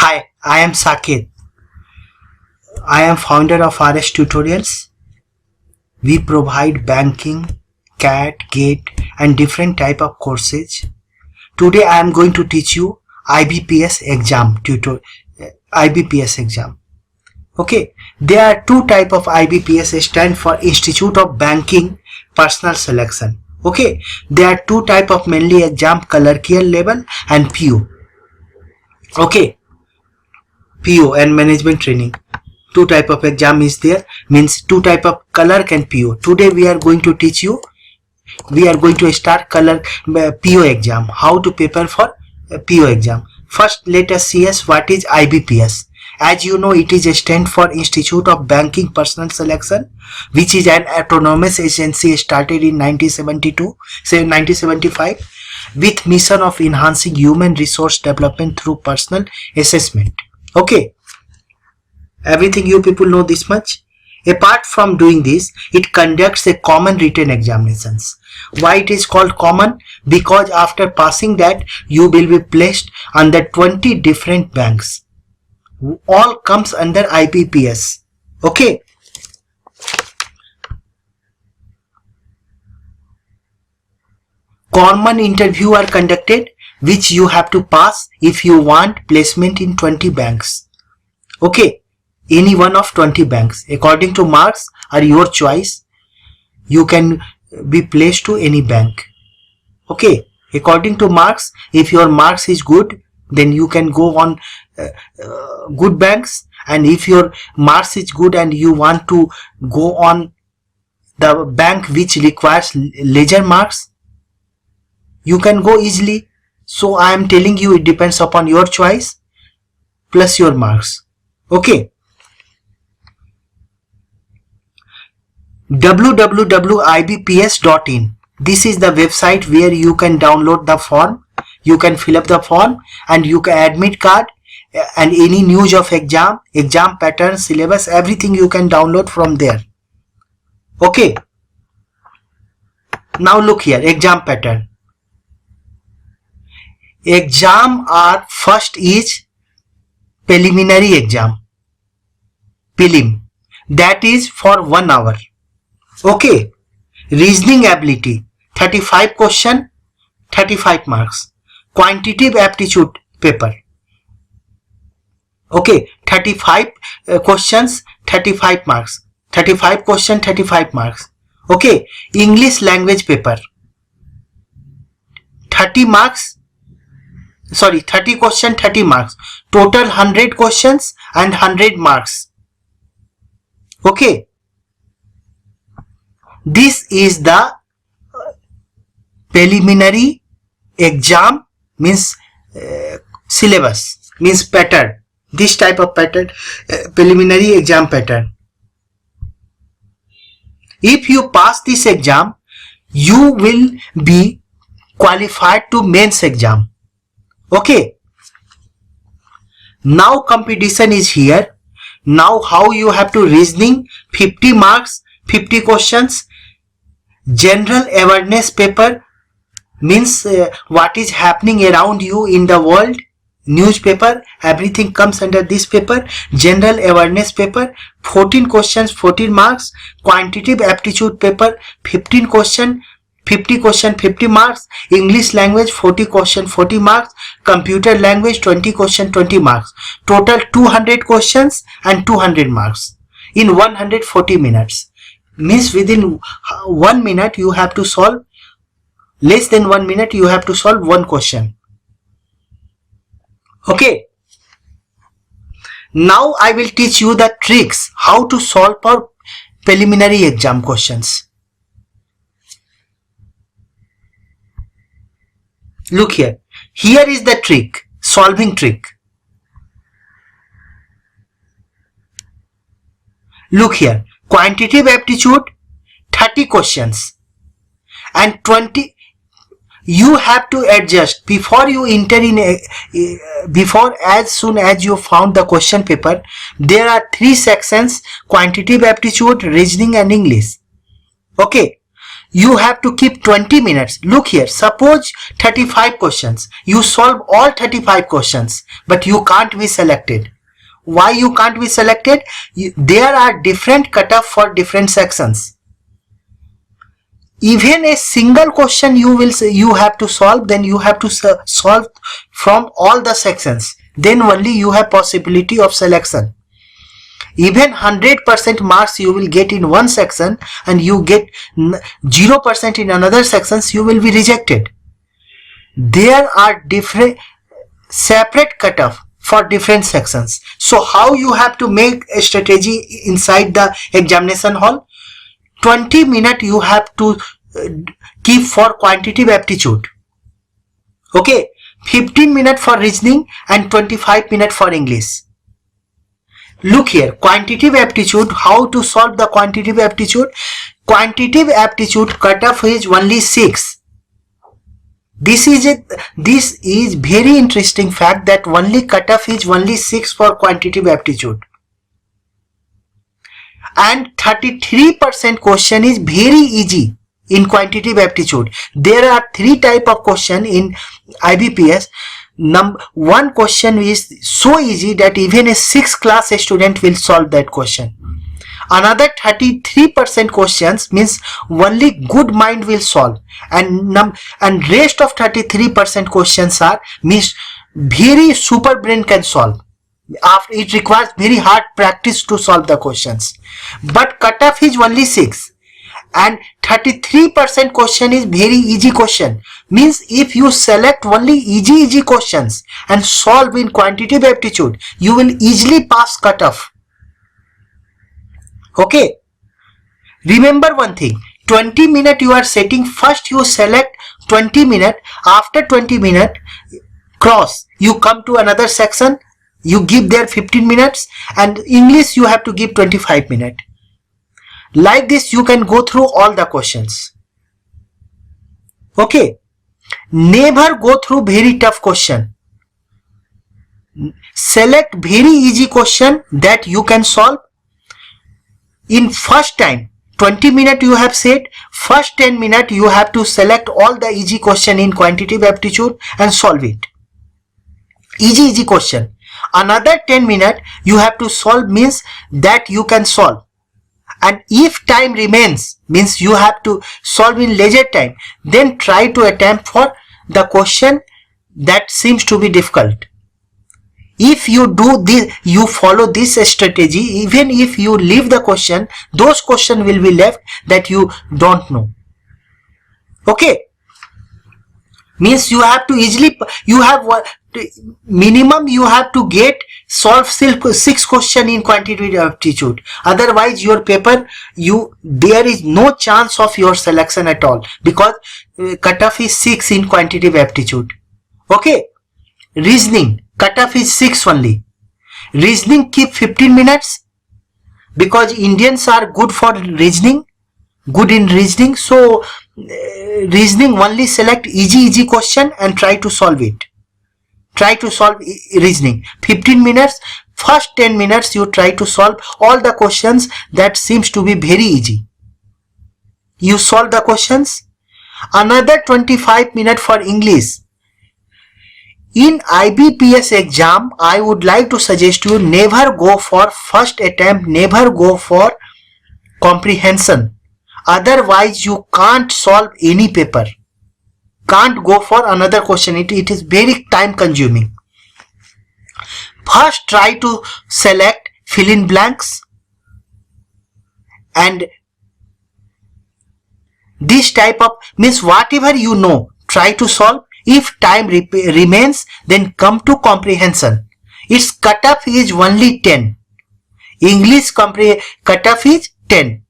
Hi, I am Sakit. I am founder of RS Tutorials. We provide banking, CAT, GATE and different type of courses. Today I am going to teach you IBPS exam IBPS exam. Okay, there are two type of IBPS, stand for Institute of Banking Personal Selection. Okay, there are two type of mainly exam, clerkical level and PO. Okay, PO and management training. Two type of exam is there, means two type of clerk and PO. Today we are going to teach you, we are going to start clerk PO exam, how to prepare for PO exam. First let us see what is IBPS. As you know, it is a stand for Institute of Banking Personal Selection, which is an autonomous agency started in 1975 with mission of enhancing human resource development through personal assessment. Okay, everything you people know this much. Apart from doing this, it conducts a common written examinations. Why it is called common? Because after passing that, you will be placed under 20 different banks. All comes under IBPS. Okay. Common interview are conducted, which you have to pass if you want placement in 20 banks. Okay, any one of 20 banks. According to marks or your choice, you can be placed to any bank. Okay, according to marks, if your marks is good, then you can go on good banks, and if your marks is good and you want to go on the bank which requires lesser marks, you can go easily. So I am telling you, it depends upon your choice plus your marks. Okay, www.ibps.in. this is the website where you can download the form, you can fill up the form, and you can admit card and any news of exam pattern, syllabus, everything you can download from there. Okay, now look here, exam pattern. Exam are, first is preliminary exam, prelim, that is for 1 hour. Okay, reasoning ability, 35 question, 35 marks. Quantitative aptitude paper. Okay, 35 questions, 35 marks. 35 question, 35 marks. Okay, English language paper. 30 marks. Sorry, 30 question, 30 marks. Total 100 questions and 100 marks. Okay. This is the preliminary exam, means syllabus, means pattern. This type of pattern, preliminary exam pattern. If you pass this exam, you will be qualified to mains exam. Okay. Now competition is here. Now how you have to reasoning, 50 marks, 50 questions. General awareness paper, means what is happening around you in the world, newspaper, everything comes under this paper. General awareness paper, 14 questions, 14 marks. Quantitative aptitude paper, 15 question, 50 question, 50 marks. English language, 40 question, 40 marks. Computer language, 20 question, 20 marks. Total 200 questions and 200 marks in 140 minutes. Means within 1 minute you have to solve, less than 1 minute you have to solve one question. Okay, now I will teach you the tricks how to solve for preliminary exam questions. Look here, here is the trick, solving trick. Look here, quantitative aptitude, 30 questions and 20. You have to adjust before you enter in as soon as you found the question paper. There are 3 sections: quantitative aptitude, reasoning and English. Okay, you have to keep 20 minutes. Look here, suppose 35 questions. You solve all 35 questions, but you can't be selected. Why you can't be selected? There are different cutoff for different sections. Even a single question you have to solve, then you have to solve from all the sections. Then only you have possibility of selection. Even 100% marks you will get in one section and you get 0% in another sections, you will be rejected. There are different separate cutoff for different sections. So how you have to make a strategy inside the examination hall? 20 minutes you have to keep for quantitative aptitude. Okay, 15 minutes for reasoning and 25 minutes for English. Look here, quantitative aptitude, how to solve the quantitative aptitude? Quantitative aptitude cutoff is only 6. This is very interesting fact that only cutoff is only 6 for quantitative aptitude. And 33% question is very easy in quantitative aptitude. There are 3 type of question in IBPS. One question is so easy that even a 6th class student will solve that question. Another 33% questions means only good mind will solve, and rest of 33% questions are means very super brain can solve. After it requires very hard practice to solve the questions, but cutoff is only 6 and 33% question is very easy question. Means if you select only easy questions and solve in quantitative aptitude, you will easily pass cutoff. Okay, remember one thing, 20 minutes you are setting. First you select 20 minutes. After 20 minutes cross, you come to another section, you give there 15 minutes, and English you have to give 25 minutes. Like this you can go through all the questions. Okay, never go through very tough question. Select very easy question that you can solve. In first time 20 minutes you have said, first 10 minutes you have to select all the easy question in quantitative aptitude and solve it. Easy question. Another 10 minutes you have to solve means that you can solve. And if time remains, means you have to solve in leisure time, then try to attempt for the question that seems to be difficult. If you do this, you follow this strategy, even if you leave the question, those questions will be left that you don't know. Okay, means you have to easily, you have minimum you have to get solve 6 question in quantitative aptitude. Otherwise your paper, there is no chance of your selection at all, because cutoff is 6 in quantitative aptitude. Okay, reasoning cutoff is 6 only. Reasoning keep 15 minutes because Indians are good for reasoning, good in reasoning. So reasoning only select easy question and try to solve it. Try to solve reasoning 15 minutes. First 10 minutes you try to solve all the questions that seems to be very easy. You solve the questions. Another 25 minutes for English. In IBPS exam, I would like to suggest you never go for first attempt, never go for comprehension. Otherwise you can't solve any paper. Can't go for another question. It is very time consuming. First try to select fill in blanks, and this type of means whatever you know try to solve. If time remains, then come to comprehension. Its cutoff is only 10. English cutoff is 10.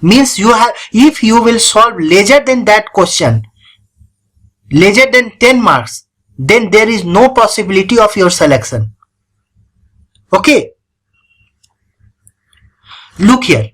Means you have, if you will solve lesser than that question, lesser than 10 marks, then there is no possibility of your selection. Okay, look here,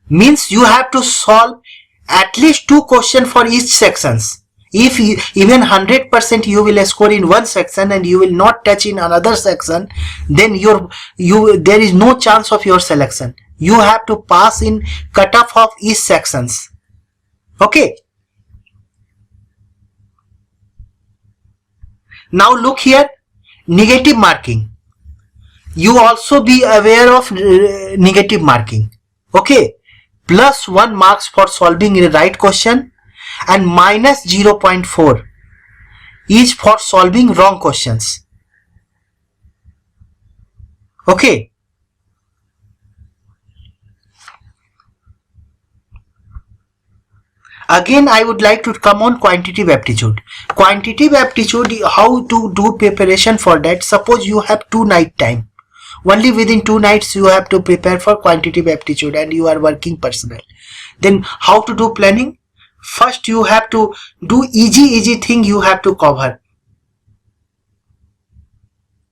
means you have to solve at least 2 questions for each sections. If even 100% you will score in one section and you will not touch in another section, then there is no chance of your selection. you have to pass in cutoff of each sections. Okay. Now look here, negative marking. You also be aware of negative marking. Okay. +1 marks for solving the right question and -0.4 is for solving wrong questions. Okay. Again, I would like to come on quantitative aptitude. Quantitative aptitude, how to do preparation for that. Suppose you have 2 night time. Only within 2 nights you have to prepare for quantitative aptitude and you are working personnel. Then how to do planning? First you have to do easy thing you have to cover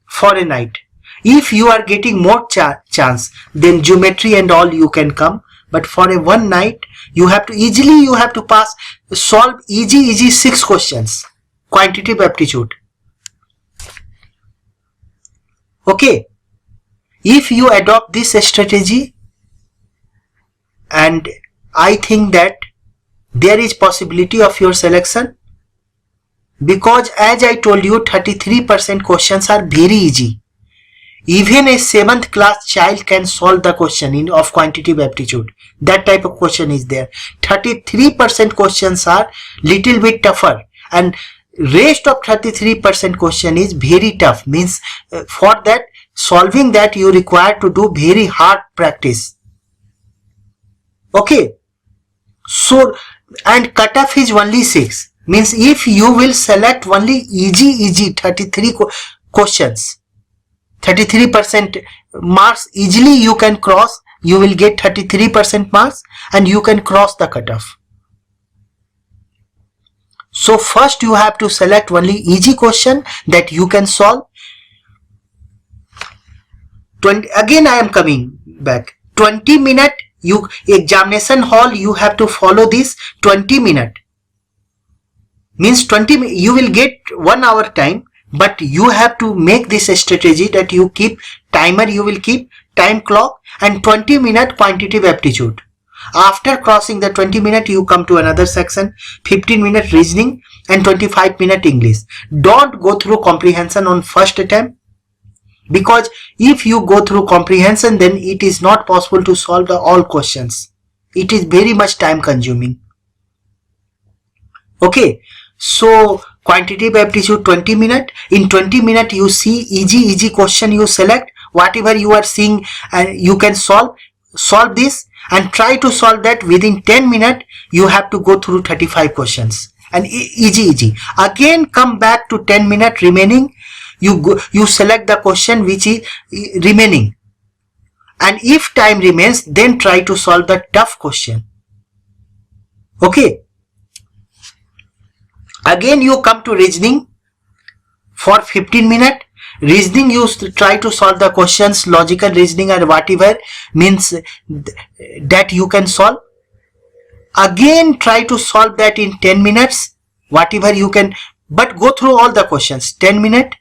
for a night. If you are getting more chance, then geometry and all you can come. But for a one night, you have to solve easy 6 questions. Quantitative aptitude. Okay. If you adopt this strategy, and I think that there is possibility of your selection, because as I told you, 33% questions are very easy. Even a 7th class child can solve the question of quantitative aptitude. That type of question is there. 33% questions are little bit tougher, and rest of 33% question is very tough. Means for that, solving that you require to do very hard practice. Okay. So, and cutoff is only 6. Means if you will select only easy 33 questions, 33% marks easily you can cross, you will get 33% marks and you can cross the cutoff. So first you have to select only easy question that you can solve. Again I am coming back. 20 minute examination hall, you have to follow this 20 minute. Means 20 you will get 1 hour time, but you have to make this strategy that you keep timer, you will keep time clock and 20 minute quantitative aptitude. After crossing the 20 minute, you come to another section, 15 minute reasoning and 25 minute English. Don't go through comprehension on first attempt, because if you go through comprehension, then it is not possible to solve all questions. It is very much time consuming. Okay. So quantitative aptitude 20 minute. In 20 minute you see easy question, you select whatever you are seeing and you can solve this and try to solve that within 10 minutes. You have to go through 35 questions and easy. Again come back to 10 minutes remaining. You select the question which is remaining, and if time remains, then try to solve the tough question. Okay. Again you come to reasoning for 15 minutes. Reasoning you try to solve the questions, logical reasoning or whatever means that you can solve. Again try to solve that in 10 minutes, whatever you can, but go through all the questions. 10 minutes.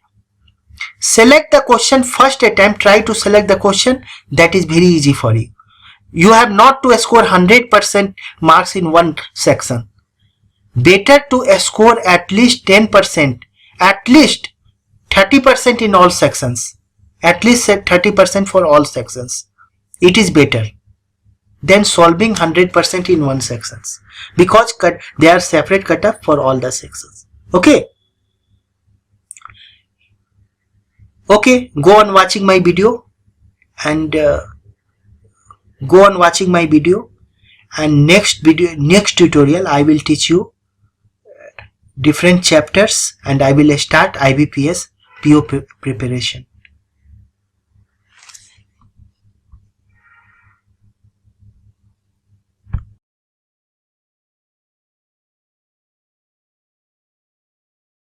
Select the question first attempt, try to select the question that is very easy for you. You have not to score 100% marks in one section. Better to score at least 10%, at least 30% in all sections, at least 30% for all sections. It is better than solving 100% in one sections, because they are separate cutoff for all the sections. Okay. Okay, go on watching my video and next tutorial I will teach you different chapters and I will start IBPS PO preparation.